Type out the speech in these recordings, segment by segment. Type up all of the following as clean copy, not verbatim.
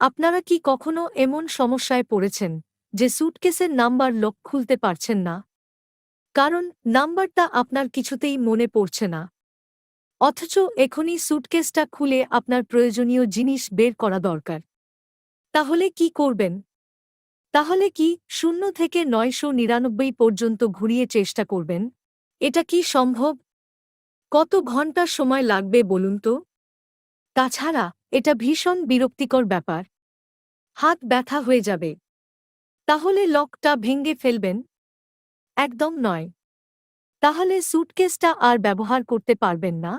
আপনারা কি কখনো এমন সমস্যায় পড়েছেন যে স্যুটকেসের নাম্বার লক খুলতে পারছেন না? কারণ নাম্বারটা আপনার কিছুতেই মনে পড়ছে না। অথচ এখনই স্যুটকেসটা খুলে আপনার প্রয়োজনীয় জিনিস বের করা দরকার। তাহলে কি করবেন? তাহলে কি 0 থেকে 999 পর্যন্ত ঘুরিয়ে চেষ্টা করবেন? এটা কি সম্ভব? কত ঘন্টা সময় লাগবে বলুন তো? তাছাড়া এটা ভীষণ বিরক্তিকর ব্যাপার। হাত ব্যথা হয়ে যাবে। তাহলে লকটা ভেঙে ফেলবেন? একদম নয়। তাহলে স্যুটকেসটা আর ব্যবহার করতে পারবেন না?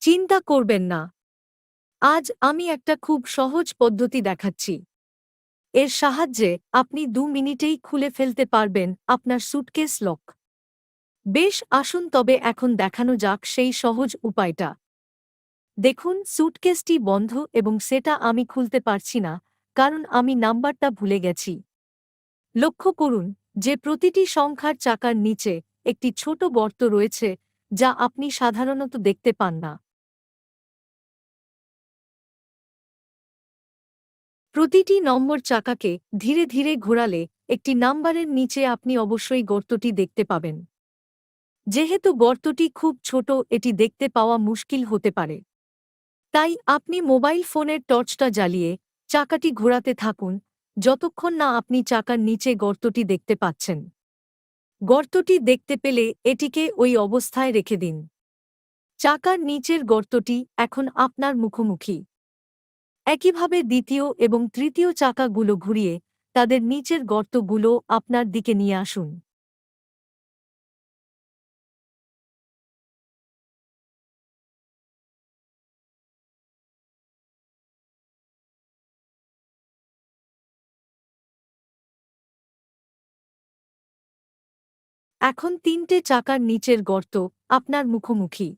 চিন্তা করবেন না। আজ আমি একটা খুব সহজ পদ্ধতি দেখাচ্ছি। এর সাহায্যে আপনি 2 মিনিটেই খুলে ফেলতে পারবেন আপনার স্যুটকেস লক। বেশ, আসুন তবে এখন দেখানো যাক সেই সহজ উপায়টা। দেখুন, স্যুটকেসটি বন্ধ এবং সেটা আমি খুলতে পারছি না, কারণ আমি নাম্বারটা ভুলে গেছি। লক্ষ্য করুন যে প্রতিটি সংখ্যার চাকার নিচে একটি ছোট গর্ত রয়েছে, যা আপনি সাধারণত দেখতে পান না। প্রতিটি নম্বর চাকাকে ধীরে ধীরে ঘোরালে একটি নাম্বারের নিচে আপনি অবশ্যই গর্তটি দেখতে পাবেন। যেহেতু গর্তটি খুব ছোট, এটি দেখতে পাওয়া মুশকিল হতে পারে। তাই আপনি মোবাইল ফোনের টর্চটা জ্বালিয়ে চাকাটি ঘোরাতে থাকুন, যতক্ষণ না আপনি চাকার নিচে গর্তটি দেখতে পাচ্ছেন। গর্তটি দেখতে পেলে এটিকে ওই অবস্থায় রেখে দিন। চাকার নিচের গর্তটি এখন আপনার মুখোমুখি। একইভাবে দ্বিতীয় এবং তৃতীয় চাকাগুলো ঘুরিয়ে তাদের নিচের গর্তগুলো আপনার দিকে নিয়ে আসুন। এখন 3টে চাকার নিচের গর্ত আপনার মুখোমুখি।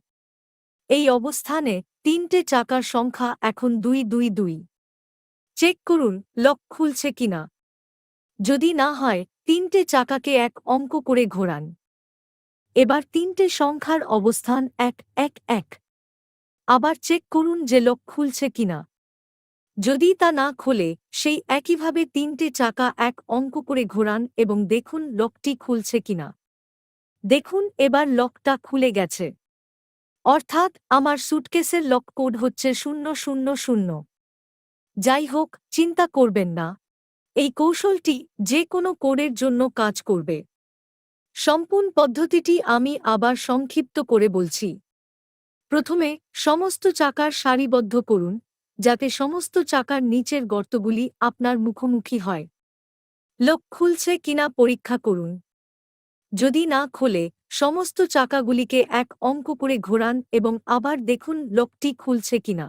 এই অবস্থানে 3টে চাকার সংখ্যা এখন 222। চেক করুন লক খুলছে কিনা। যদি না হয়, 3টে চাকাকে এক অঙ্ক করে ঘোরান। এবার 3টে সংখ্যার অবস্থান 111। আবার চেক করুন যে লক খুলছে কিনা। যদি তা না খোলে, সেই একইভাবে 3টে চাকা এক অঙ্ক করে ঘোরান এবং দেখুন লকটি খুলছে কিনা। দেখুন, এবার লকটা খুলে গেছে। অর্থাৎ আমার স্যুটকেসের লক কোড হচ্ছে 000। যাই হোক, চিন্তা করবেন না। এই কৌশলটি যে কোনো কোডের জন্য কাজ করবে। সম্পূর্ণ পদ্ধতিটি আমি আবার সংক্ষিপ্ত করে বলছি। প্রথমে সমস্ত চাকার সারিবদ্ধ করুন, যাতে সমস্ত চাকার নিচের গর্তগুলি আপনার মুখোমুখি হয়। লক খুলছে কিনা পরীক্ষা করুন। যদি না খোলে, সমস্ত চাকাগুলিকে এক অঙ্ক করে ঘোরান এবং আবার দেখুন লকটি খুলছে কিনা।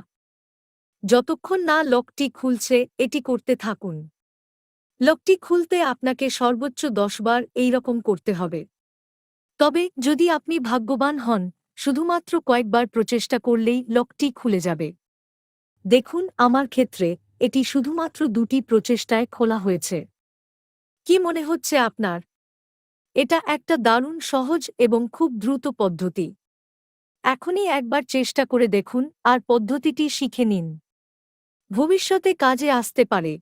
যতক্ষণ না লকটি খুলছে, এটি করতে থাকুন। লকটি খুলতে আপনাকে সর্বোচ্চ 10 বার এইরকম করতে হবে। তবে যদি আপনি ভাগ্যবান হন, শুধুমাত্র কয়েকবার প্রচেষ্টা করলেই লকটি খুলে যাবে। দেখুন, আমার ক্ষেত্রে এটি শুধুমাত্র 2টি প্রচেষ্টায় খোলা হয়েছে। কি মনে হচ্ছে আপনার? এটা একটা দারুণ সহজ এবং খুব দ্রুত পদ্ধতি। এখনই একবার চেষ্টা করে দেখুন আর পদ্ধতিটি শিখে নিন। ভবিষ্যতে কাজে আসতে পারে।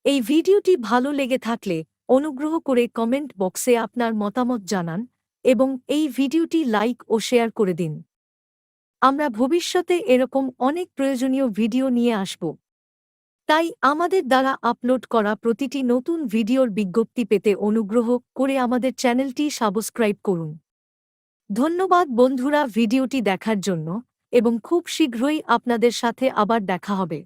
এই ভিডিওটি ভালো লেগে থাকলে অনুগ্রহ করে কমেন্ট বক্সে আপনার মতামত জানান এবং এই ভিডিওটি লাইক ও শেয়ার করে দিন। আমরা ভবিষ্যতে এরকম অনেক প্রয়োজনীয় ভিডিও নিয়ে আসব। তাই আমাদের দ্বারা আপলোড করা প্রতিটি নতুন ভিডিওর বিজ্ঞপ্তি পেতে অনুগ্রহ করে আমাদের চ্যানেলটি সাবস্ক্রাইব করুন। ধন্যবাদ বন্ধুরা ভিডিওটি দেখার জন্য, এবং খুব শীঘ্রই আপনাদের সাথে আবার দেখা হবে।